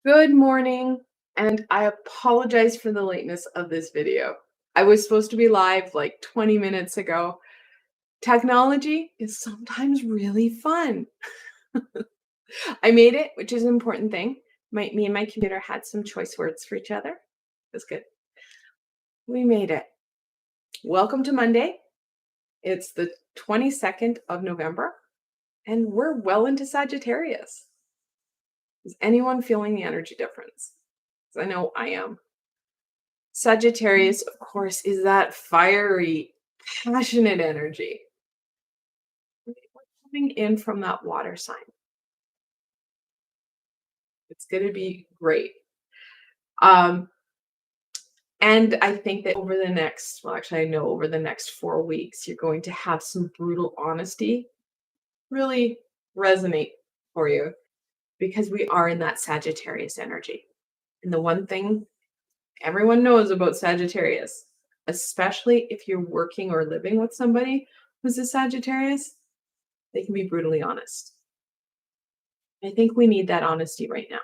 Good morning, and I apologize for the lateness of this video. I was supposed to be live like 20 minutes ago. Technology is sometimes really fun. I made it, which is an important thing. Me and my computer had some choice words for each other. That's good. We made it. Welcome to Monday. It's the 22nd of November, and we're well into Sagittarius. Is anyone feeling the energy difference? 'Cause I know I am. Sagittarius, of course, is that fiery, passionate energy. We're coming in from that water sign. It's going to be great. Um, and I think that over the next, well, actually, I know over the next 4 weeks, you're going to have some brutal honesty really resonate for you because we are in that Sagittarius energy. And the one thing everyone knows about Sagittarius, especially if you're working or living with somebody who's a Sagittarius, they can be brutally honest. I think we need that honesty right now.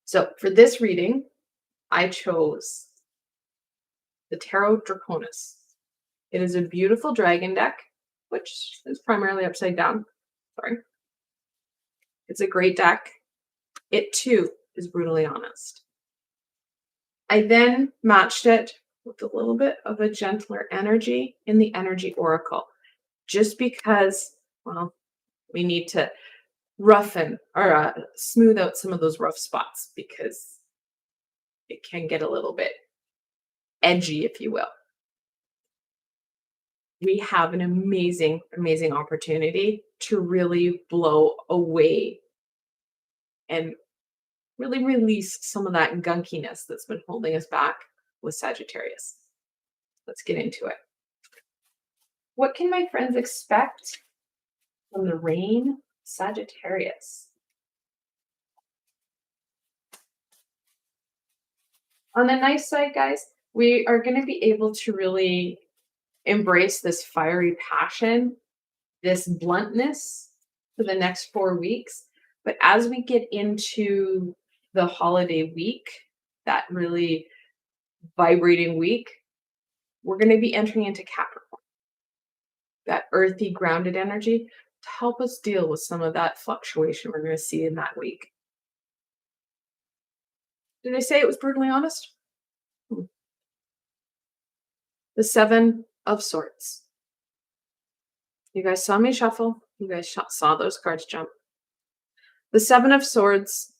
So for this reading, I chose the Tarot Draconis. It is a beautiful dragon deck, which is primarily upside down. Sorry. It's a great deck. It too is brutally honest. I then matched it with a little bit of a gentler energy in the Energy Oracle, just because, well, we need to roughen or smooth out some of those rough spots because it can get a little bit edgy, if you will. We have an amazing, amazing opportunity to really blow away and really release some of that gunkiness that's been holding us back with Sagittarius. Let's get into it. What can my friends expect from the reign Sagittarius? On the nice side, guys, we are going to be able to really embrace this fiery passion, this bluntness for the next 4 weeks. But as we get into the holiday week, that really vibrating week, we're going to be entering into Capricorn, that earthy, grounded energy to help us deal with some of that fluctuation we're going to see in that week. Did I say it was brutally honest? The Seven of Swords. You guys saw me shuffle. You guys saw those cards jump. The Seven of Swords,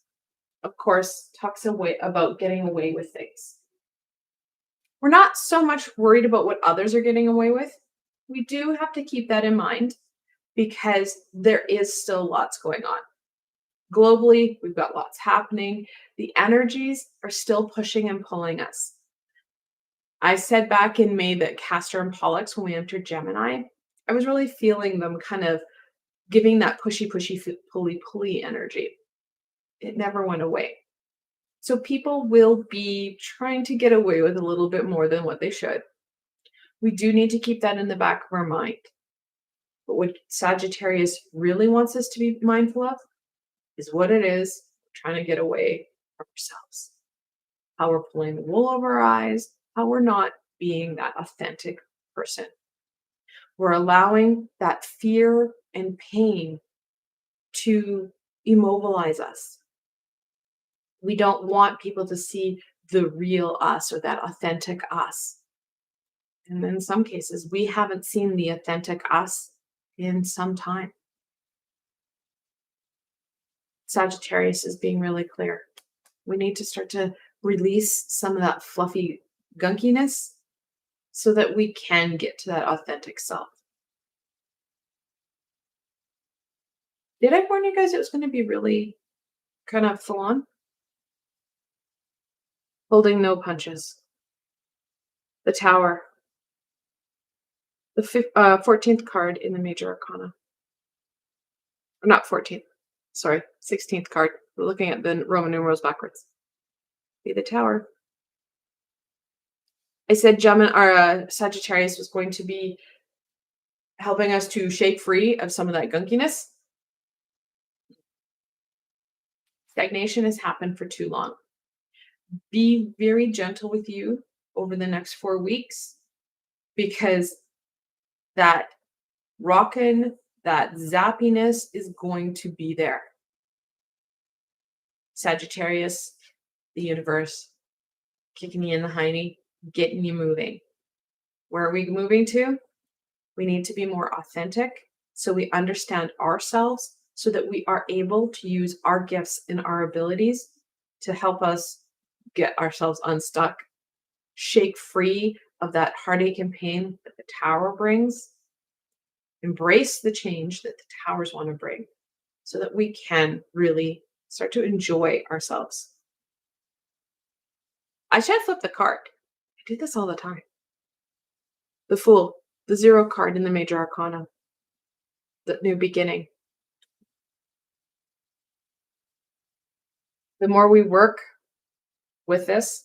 of course, talks about getting away with things. We're not so much worried about what others are getting away with. We do have to keep that in mind because there is still lots going on. Globally, we've got lots happening. The energies are still pushing and pulling us. I said back in May that Castor and Pollux, when we entered Gemini, I was really feeling them kind of giving that pushy, pulley energy. It never went away. So people will be trying to get away with a little bit more than what they should. We do need to keep that in the back of our mind. But what Sagittarius really wants us to be mindful of is what it is we're trying to get away from ourselves. How we're pulling the wool over our eyes, how we're not being that authentic person. We're allowing that fear and pain to immobilize us. We don't want people to see the real us or that authentic us. And in some cases, we haven't seen the authentic us in some time. Sagittarius is being really clear. We need to start to release some of that fluffy gunkiness so that we can get to that authentic self. Did I warn you guys it was going to be really kind of full on? Holding no punches. The Tower. The 14th card in the Major Arcana. Or not 14th. Sorry, 16th card. We're looking at the Roman numerals backwards. Be the Tower. I said Sagittarius was going to be helping us to shake free of some of that gunkiness. Stagnation has happened for too long. Be very gentle with you over the next 4 weeks because that rockin', that zappiness is going to be there. Sagittarius, the universe, kicking you in the hiney, getting you moving. Where are we moving to? We need to be more authentic so we understand ourselves so that we are able to use our gifts and our abilities to help us get ourselves unstuck, shake free of that heartache and pain that the tower brings, embrace the change that the towers want to bring so that we can really start to enjoy ourselves. I should flip the card. I do this all the time. The Fool, the 0 card in the Major Arcana, the new beginning. The more we work with this,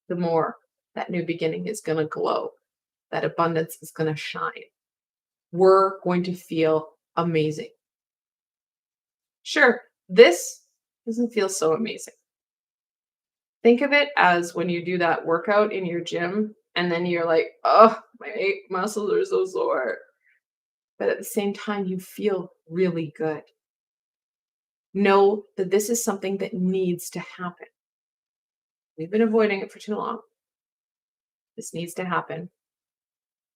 the more that new beginning is going to glow. That abundance is going to shine. We're going to feel amazing. Sure, this doesn't feel so amazing. Think of it as when you do that workout in your gym and then you're like, oh, my muscles are so sore. But at the same time, you feel really good. Know that this is something that needs to happen. We've been avoiding it for too long. This needs to happen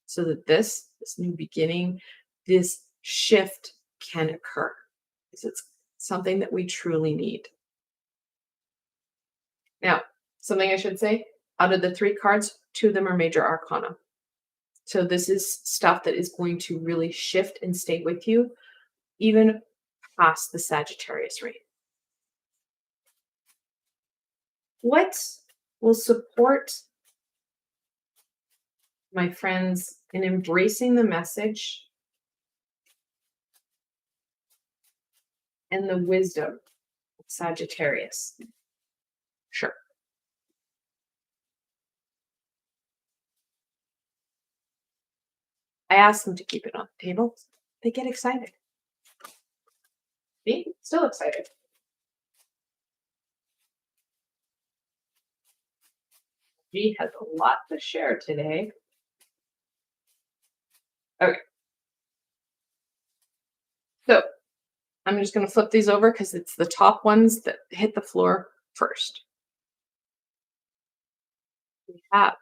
so that this new beginning, this shift can occur. Because it's something that we truly need. Now, something I should say, out of the 3 cards, 2 of them are Major Arcana. So this is stuff that is going to really shift and stay with you, even past the Sagittarius reign. What will support my friends in embracing the message and the wisdom of Sagittarius? Sure. I asked them to keep it on the table. They get excited. Me? Still excited. G has a lot to share today. Okay. So I'm just going to flip these over because it's the top ones that hit the floor first. We have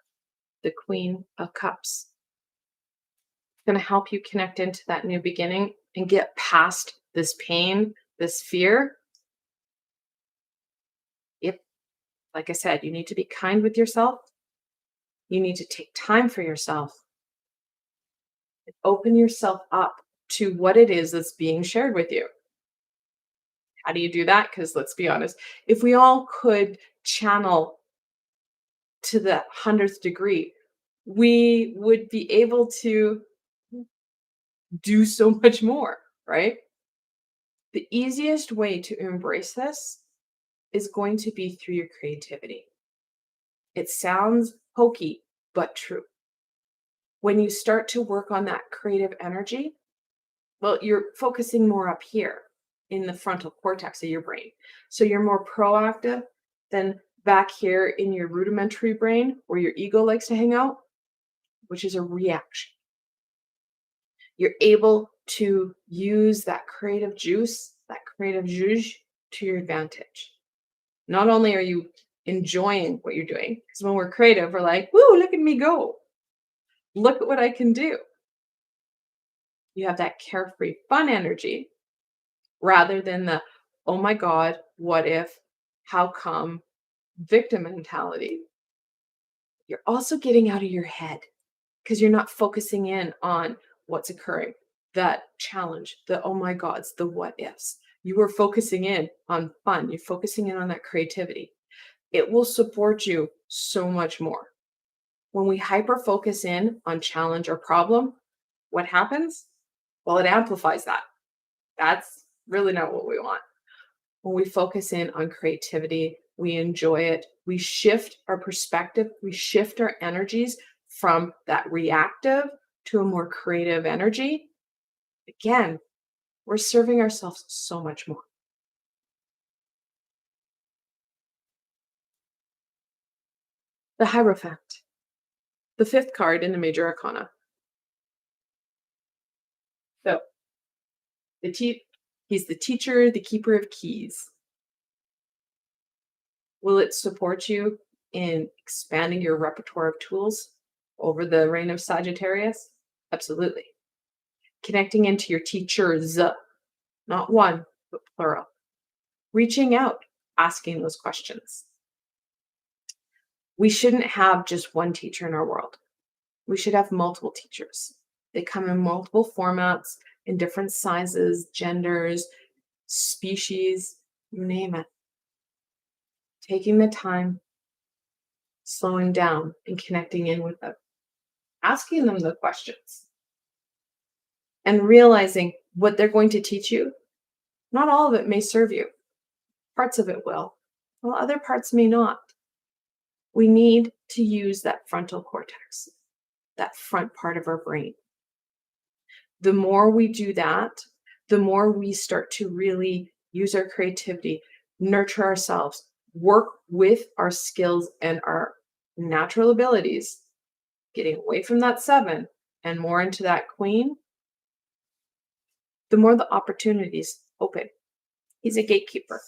the Queen of Cups. It's going to help you connect into that new beginning and get past this pain, this fear. If, like I said, you need to be kind with yourself. You need to take time for yourself and open yourself up to what it is that's being shared with you. How do you do that? Because let's be honest, if we all could channel to the 100th degree, we would be able to do so much more, right? The easiest way to embrace this is going to be through your creativity. It sounds hokey, but true. When you start to work on that creative energy, well, you're focusing more up here in the frontal cortex of your brain. So you're more proactive than back here in your rudimentary brain where your ego likes to hang out, which is a reaction. You're able to use that creative juice, that creative zhuzh to your advantage. Not only are you enjoying what you're doing, because when we're creative, we're like, woo, look at me go. Look at what I can do. You have that carefree, fun energy rather than the, oh my God, what if, how come, victim mentality. You're also getting out of your head because you're not focusing in on what's occurring, that challenge, the oh my gods, the what ifs. You are focusing in on fun. You're focusing in on that creativity. It will support you so much more. When we hyper focus in on challenge or problem, what happens? Well, it amplifies that. That's really not what we want. When we focus in on creativity, we enjoy it. We shift our perspective. We shift our energies from that reactive to a more creative energy. Again, we're serving ourselves so much more. The Hierophant, the fifth card in the major arcana. So he's the teacher, the keeper of keys. Will it support you in expanding your repertoire of tools over the reign of Sagittarius? Absolutely. Connecting into your teachers, not one, but plural. Reaching out, asking those questions. We shouldn't have just one teacher in our world. We should have multiple teachers. They come in multiple formats, in different sizes, genders, species, you name it. Taking the time, slowing down, and connecting in with them. Asking them the questions. And realizing what they're going to teach you, not all of it may serve you. Parts of it will, while other parts may not. We need to use that frontal cortex, that front part of our brain. The more we do that, the more we start to really use our creativity, nurture ourselves, work with our skills and our natural abilities, getting away from that 7 and more into that queen, the more the opportunities open. He's a gatekeeper,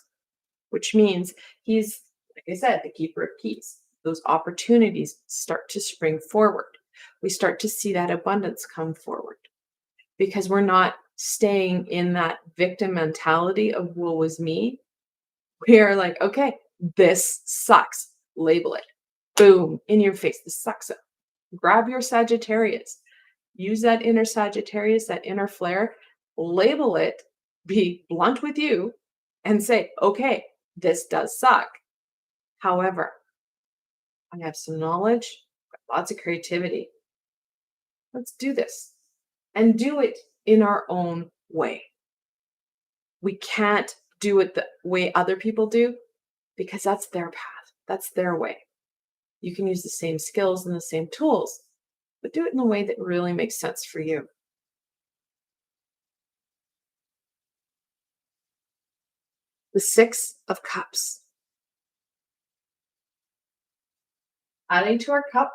which means he's, like I said, the keeper of keys. Those opportunities start to spring forward. We start to see that abundance come forward because we're not staying in that victim mentality of woe is me. We are like, okay, this sucks. Label it. Boom, in your face. This sucks. Grab your Sagittarius. Use that inner Sagittarius, that inner flare. Label it. Be blunt with you and say, okay, this does suck. However, I have some knowledge, lots of creativity. Let's do this and do it in our own way. We can't do it the way other people do because that's their path. That's their way. You can use the same skills and the same tools, but do it in a way that really makes sense for you. The 6 of Cups. Adding to our cup,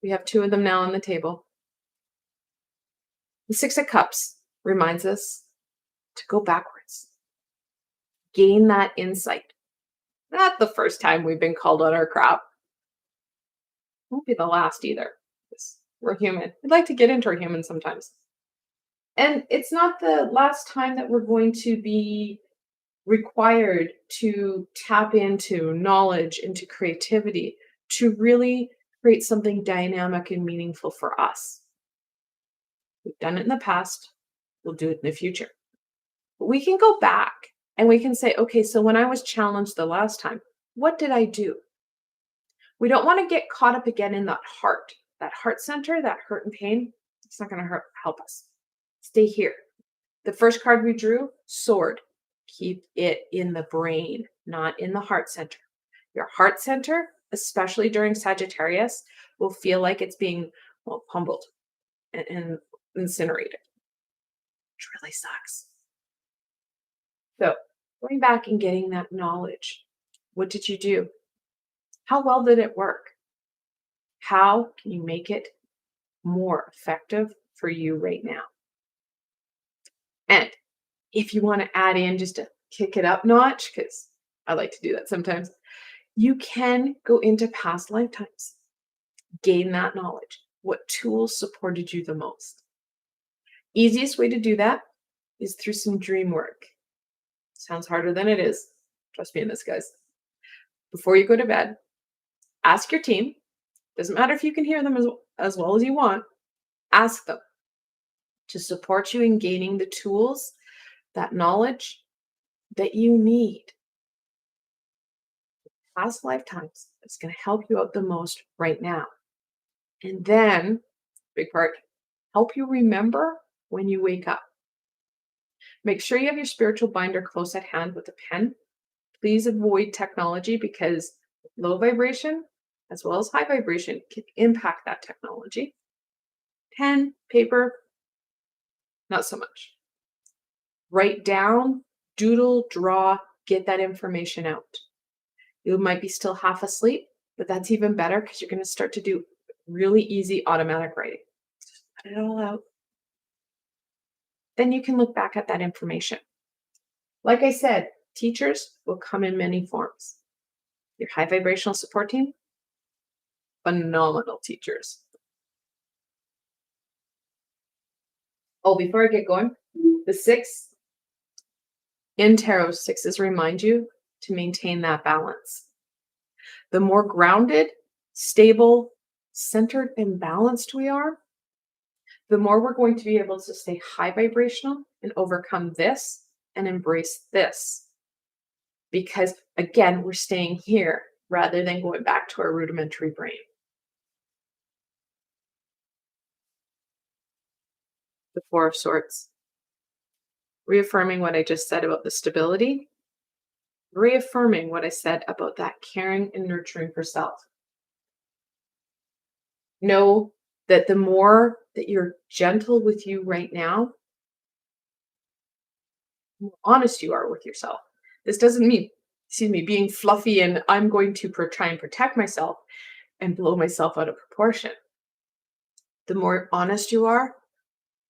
we have 2 of them now on the table. The 6 of Cups reminds us to go backwards, gain that insight. Not the first time we've been called on our crap. Won't be the last either. We're human. We'd like to get into our human sometimes. And it's not the last time that we're going to be required to tap into knowledge, into creativity, to really create something dynamic and meaningful for us. We've done it in the past. We'll do it in the future. But we can go back and we can say, okay, so when I was challenged the last time, what did I do? We don't want to get caught up again in that heart center, that hurt and pain. It's not going to help us. Stay here. The first card we drew, sword. Keep it in the brain, not in the heart center. Your heart center, especially during Sagittarius, will feel like it's being humbled and incinerated, which really sucks. So going back and getting that knowledge. What did you do? How well did it work? How can you make it more effective for you right now? And if you want to add in just to kick it up notch, because I like to do that sometimes, you can go into past lifetimes, gain that knowledge. What tools supported you the most? Easiest way to do that is through some dream work. Sounds harder than it is. Trust me in this, guys. Before you go to bed, ask your team. Doesn't matter if you can hear them as well as you want. Ask them to support you in gaining the tools, that knowledge that you need. Past lifetimes is going to help you out the most right now. And then, big part, help you remember when you wake up. Make sure you have your spiritual binder close at hand with a pen. Please avoid technology because low vibration as well as high vibration can impact that technology. Pen, paper, not so much. Write down, doodle, draw, get that information out. You might be still half asleep. But that's even better because you're going to start to do really easy automatic writing. Just put it all out. Then you can look back at that information. Like I said, teachers will come in many forms. Your high vibrational support team, phenomenal teachers. Oh, before I get going, the 6 in tarot, 6s remind you to maintain that balance. The more grounded, stable, centered, and balanced we are, the more we're going to be able to stay high vibrational and overcome this and embrace this. Because again, we're staying here rather than going back to our rudimentary brain. The 4 of Swords. Reaffirming what I just said about the stability. Reaffirming what I said about that caring and nurturing for self. Know that the more that you're gentle with you right now, the more honest you are with yourself. This doesn't mean, being fluffy and I'm going to try and protect myself and blow myself out of proportion. The more honest you are,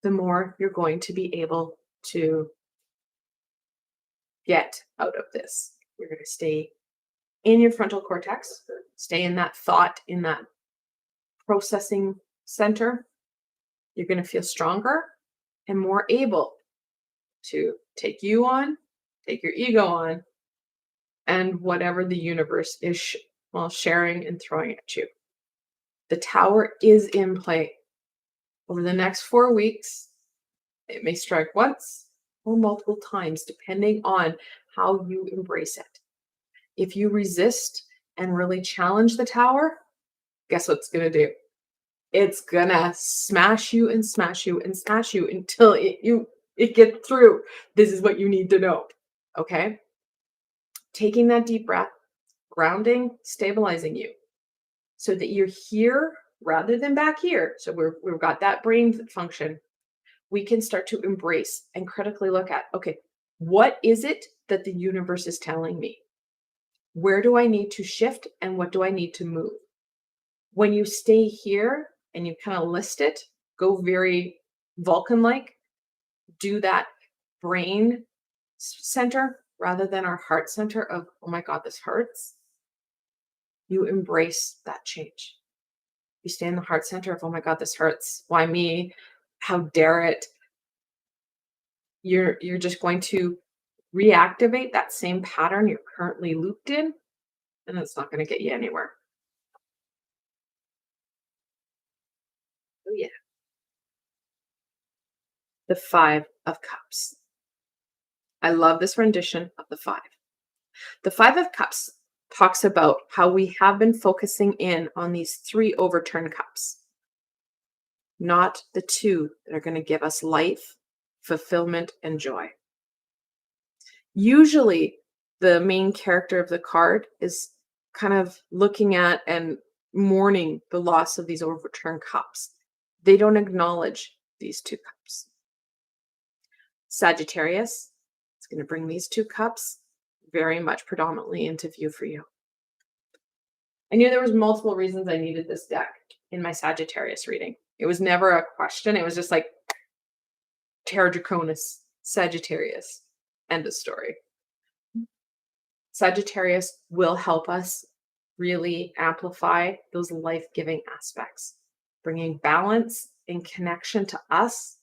the more you're going to be able to get out of this. You're going to stay in your frontal cortex, stay in that thought, in that processing center. You're going to feel stronger and more able to take you on, take your ego on, and whatever the universe is sharing and throwing at you. The Tower is in play. Over the next 4 weeks, it may strike once or multiple times, depending on how you embrace it. If you resist and really challenge the Tower, guess what it's going to do? It's going to smash you and smash you and smash you until it gets through. This is what you need to know, okay? Taking that deep breath, grounding, stabilizing you so that you're here rather than back here. So we've got that brain function. We can start to embrace and critically look at, okay, what is it that the universe is telling me? Where do I need to shift and what do I need to move? When you stay here and you kind of list it, go very Vulcan-like, do that brain center rather than our heart center of, oh my God, this hurts. You embrace that change. You stay in the heart center of, oh my God, this hurts. Why me? How dare it? You're just going to reactivate that same pattern you're currently looped in, and it's not going to get you anywhere. Oh yeah. The 5 of Cups. I love this rendition of the 5. The 5 of Cups talks about how we have been focusing in on these 3 overturned cups, not the 2 that are going to give us life, fulfillment, and joy. Usually, the main character of the card is kind of looking at and mourning the loss of these overturned cups. They don't acknowledge these 2 cups. Sagittarius is going to bring these 2 cups very much predominantly into view for you. I knew there was multiple reasons I needed this deck in my Sagittarius reading. It was never a question. It was just like Tarot Draconis, Sagittarius, end of story. Sagittarius will help us really amplify those life-giving aspects, bringing balance and connection to us,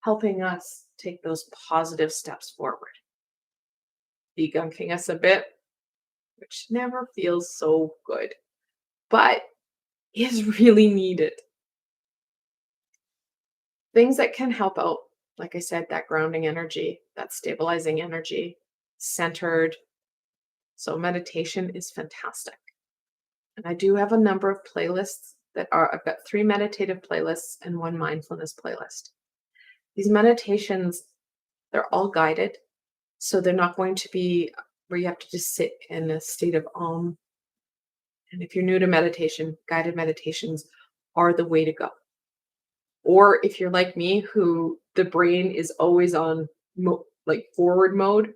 helping us take those positive steps forward. Degunking us a bit, which never feels so good, but is really needed. Things that can help out, like I said, that grounding energy, that stabilizing energy, centered. So meditation is fantastic. And I do have a number of playlists I've got 3 meditative playlists and 1 mindfulness playlist. These meditations, they're all guided. So they're not going to be where you have to just sit in a state of And if you're new to meditation, guided meditations are the way to go. Or if you're like me, who the brain is always on forward mode,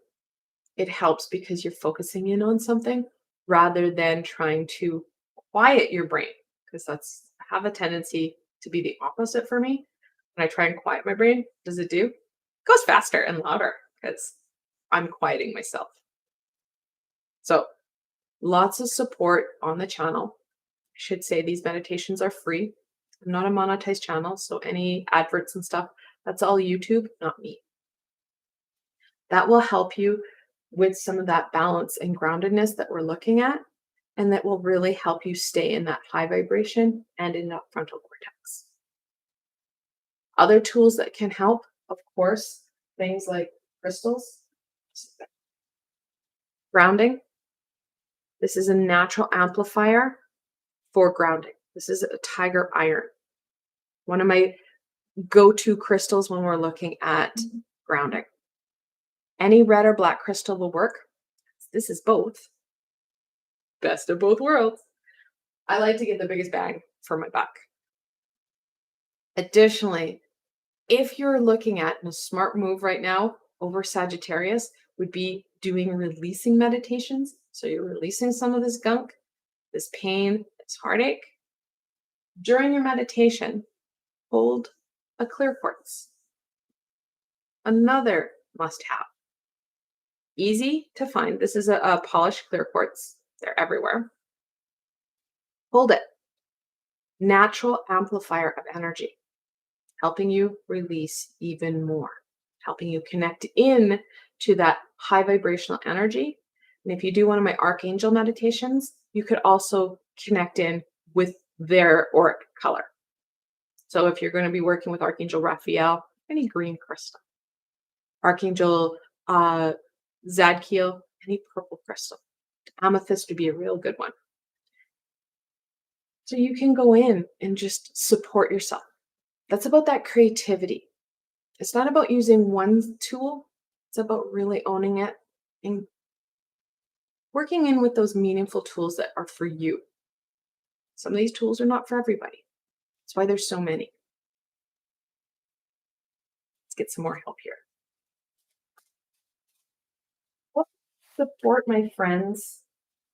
it helps because you're focusing in on something rather than trying to quiet your brain, because that's have a tendency to be the opposite for me. When I try and quiet my brain, does it do? It goes faster and louder because I'm quieting myself. So lots of support on the channel. I should say these meditations are free. I'm not a monetized channel, so any adverts and stuff, that's all YouTube, not me. That will help you with some of that balance and groundedness that we're looking at, and that will really help you stay in that high vibration and in that frontal cortex. Other tools that can help, of course, things like crystals, grounding. This is a natural amplifier for grounding. This is a tiger iron. One of my go-to crystals when we're looking at grounding. Any red or black crystal will work. This is both. Best of both worlds. I like to get the biggest bang for my buck. Additionally, if you're looking at a smart move right now over Sagittarius, would be doing releasing meditations. So you're releasing some of this gunk, this pain, this heartache. During your meditation, hold a clear quartz. Another must-have. Easy to find. This is a polished clear quartz. They're everywhere. Hold it. Natural amplifier of energy, helping you release even more, helping you connect in to that high vibrational energy. And if you do one of my archangel meditations, you could also connect in with their auric color. So if you're going to be working with Archangel Raphael, any green crystal. Archangel Zadkiel, any purple crystal. Amethyst would be a real good one. So you can go in and just support yourself. That's about that creativity. It's not about using one tool. It's about really owning it and working in with those meaningful tools that are for you. Some of these tools are not for everybody. That's why there's so many. Let's get some more help here. What support my friends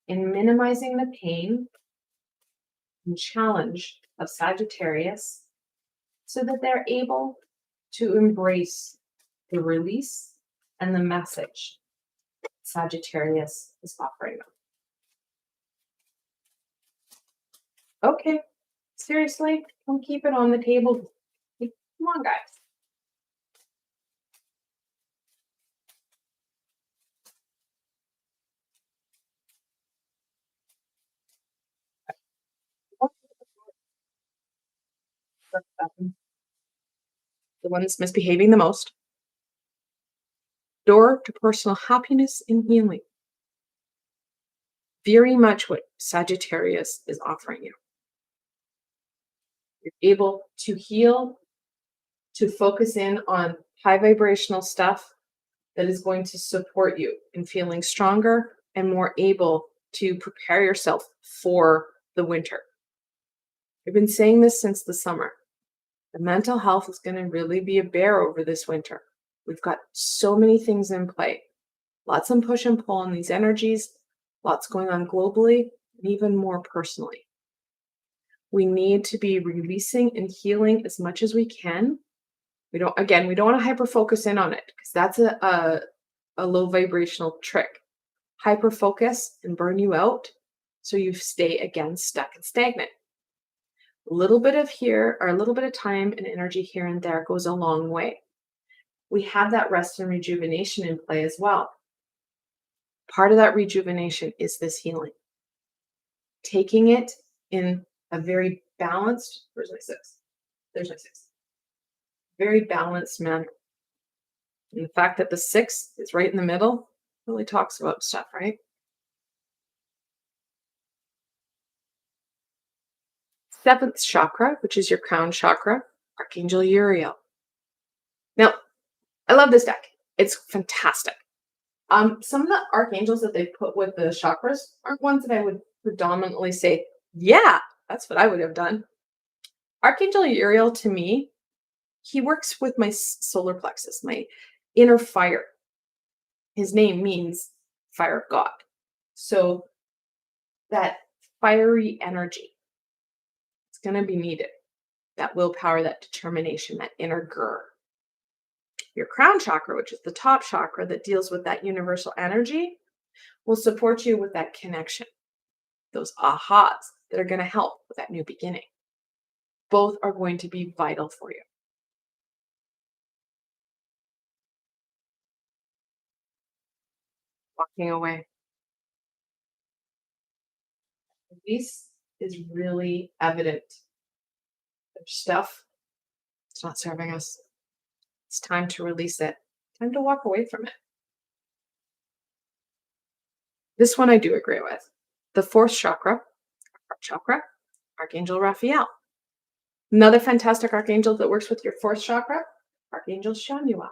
in minimizing the pain and challenge of Sagittarius so that they're able to embrace the release and the message Sagittarius is offering them. Okay, seriously, don't keep it on the table. Come on, guys. The ones misbehaving the most. Door to personal happiness and healing. Very much what Sagittarius is offering you. You're able to heal, to focus in on high vibrational stuff that is going to support you in feeling stronger and more able to prepare yourself for the winter. I've been saying this since the summer. The mental health is going to really be a bear over this winter. We've got so many things in play. Lots of push and pull on these energies, lots going on globally, and even more personally. We need to be releasing and healing as much as we can. We don't want to hyper focus in on it because that's a low vibrational trick. Hyper focus and burn you out so you stay again stuck and stagnant. A little bit of here, or a little bit of time and energy here and there goes a long way. We have that rest and rejuvenation in play as well. Part of that rejuvenation is this healing. Taking it in a very balanced, where's my six? There's my six. Very balanced manner. And the fact that the 6 is right in the middle really talks about stuff, right? Seventh chakra, which is your crown chakra, Archangel Uriel. Now, I love this deck. It's fantastic. Some of the archangels that they put with the chakras aren't ones that I would predominantly say, yeah, that's what I would have done. Archangel Uriel, to me, he works with my solar plexus, my inner fire. His name means fire of God. So that fiery energy. It's going to be needed. That willpower, that determination, that inner grr. Your crown chakra, which is the top chakra that deals with that universal energy, will support you with that connection, those ahas that are going to help with that new beginning. Both are going to be vital for you. Walking away. Release is really evident. There's stuff, it's not serving us. It's time to release it. Time to walk away from it. This one I do agree with. The fourth chakra, heart chakra, Archangel Raphael. Another fantastic archangel that works with your fourth chakra, Archangel Shamuel.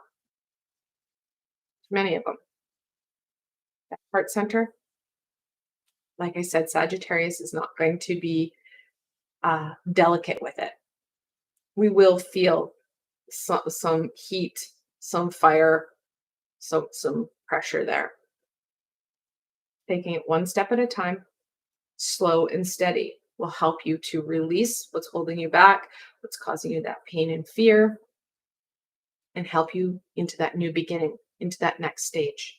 Many of them. That heart center, like I said, Sagittarius is not going to be delicate with it. We will feel some heat, some fire, some pressure there. Taking it one step at a time, slow and steady, will help you to release what's holding you back, what's causing you that pain and fear, and help you into that new beginning, into that next stage.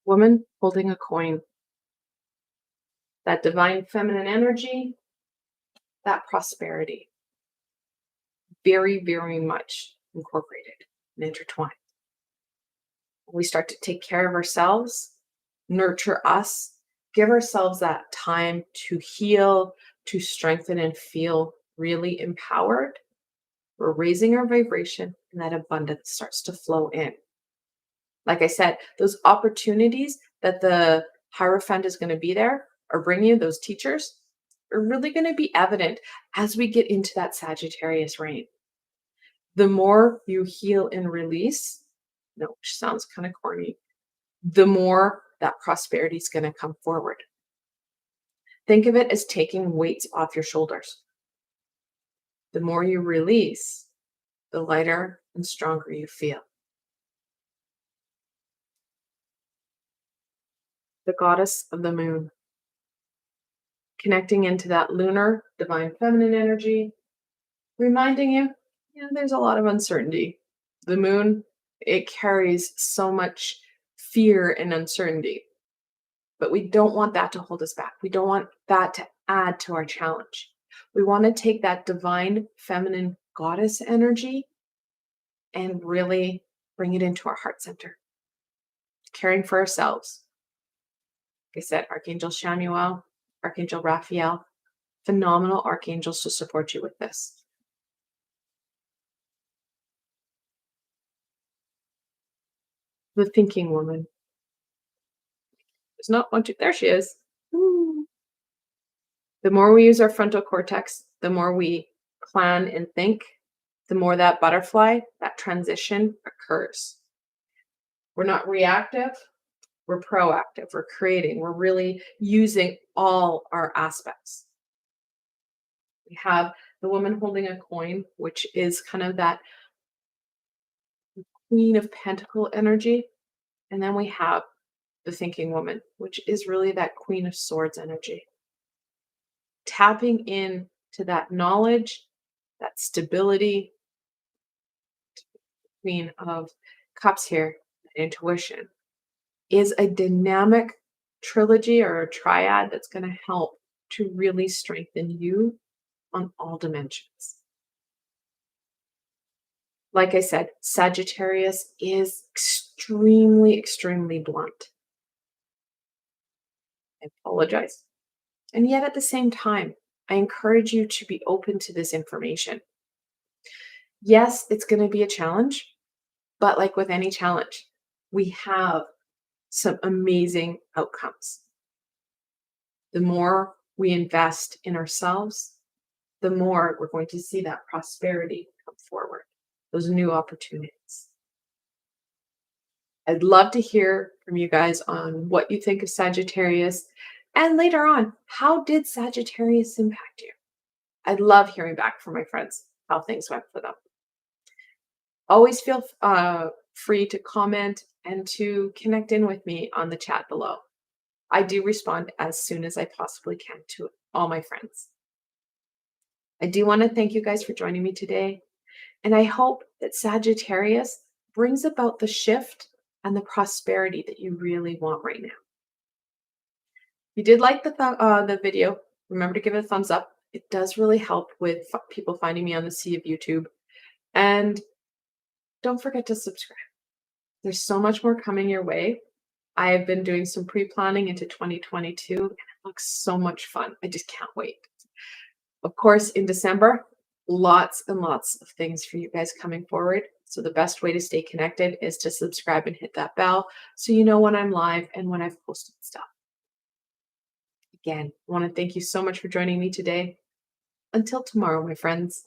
Woman holding a coin. That divine feminine energy, that prosperity. Very, very much incorporated and intertwined. When we start to take care of ourselves, nurture us, give ourselves that time to heal, to strengthen and feel really empowered, we're raising our vibration and that abundance starts to flow in. Like I said, those opportunities that the Hierophant is going to be there or bring you, those teachers, are really going to be evident as we get into that Sagittarius reign. The more you heal and release, which sounds kind of corny, the more that prosperity is going to come forward. Think of it as taking weights off your shoulders. The more you release, the lighter and stronger you feel. The goddess of the moon. Connecting into that lunar, divine feminine energy, reminding you, there's a lot of uncertainty. The moon, it carries so much fear and uncertainty, but we don't want that to hold us back. We don't want that to add to our challenge. We want to take that divine feminine goddess energy and really bring it into our heart center. Caring for ourselves. Like I said, Archangel Shamuel, Archangel Raphael, phenomenal archangels to support you with this. The thinking woman. There's not one, two, there she is. Ooh. The more we use our frontal cortex, the more we plan and think, the more that butterfly, that transition occurs. We're not reactive, we're proactive, we're creating, we're really using all our aspects. We have the woman holding a coin, which is kind of that Queen of Pentacle energy. And then we have the thinking woman, which is really that Queen of Swords energy. Tapping in to that knowledge, that stability, Queen of Cups here, intuition, is a dynamic trilogy or a triad that's going to help to really strengthen you on all dimensions. Like I said, Sagittarius is extremely, extremely blunt. I apologize. And yet at the same time, I encourage you to be open to this information. Yes, it's going to be a challenge, but like with any challenge, we have some amazing outcomes. The more we invest in ourselves, the more we're going to see that prosperity come forward, those new opportunities. I'd love to hear from you guys on what you think of Sagittarius. And later on, how did Sagittarius impact you? I'd love hearing back from my friends how things went for them. Always feel free to comment and to connect in with me on the chat below. I do respond as soon as I possibly can to all my friends. I do want to thank you guys for joining me today. And I hope that Sagittarius brings about the shift and the prosperity that you really want right now. If you did like the video, remember to give it a thumbs up. It does really help with people finding me on the sea of YouTube. And don't forget to subscribe. There's so much more coming your way. I have been doing some pre-planning into 2022, and it looks so much fun. I just can't wait. Of course, in December, lots and lots of things for you guys coming forward. So the best way to stay connected is to subscribe and hit that bell so you know when I'm live and when I've posted stuff. Again, I want to thank you so much for joining me today. Until tomorrow, my friends.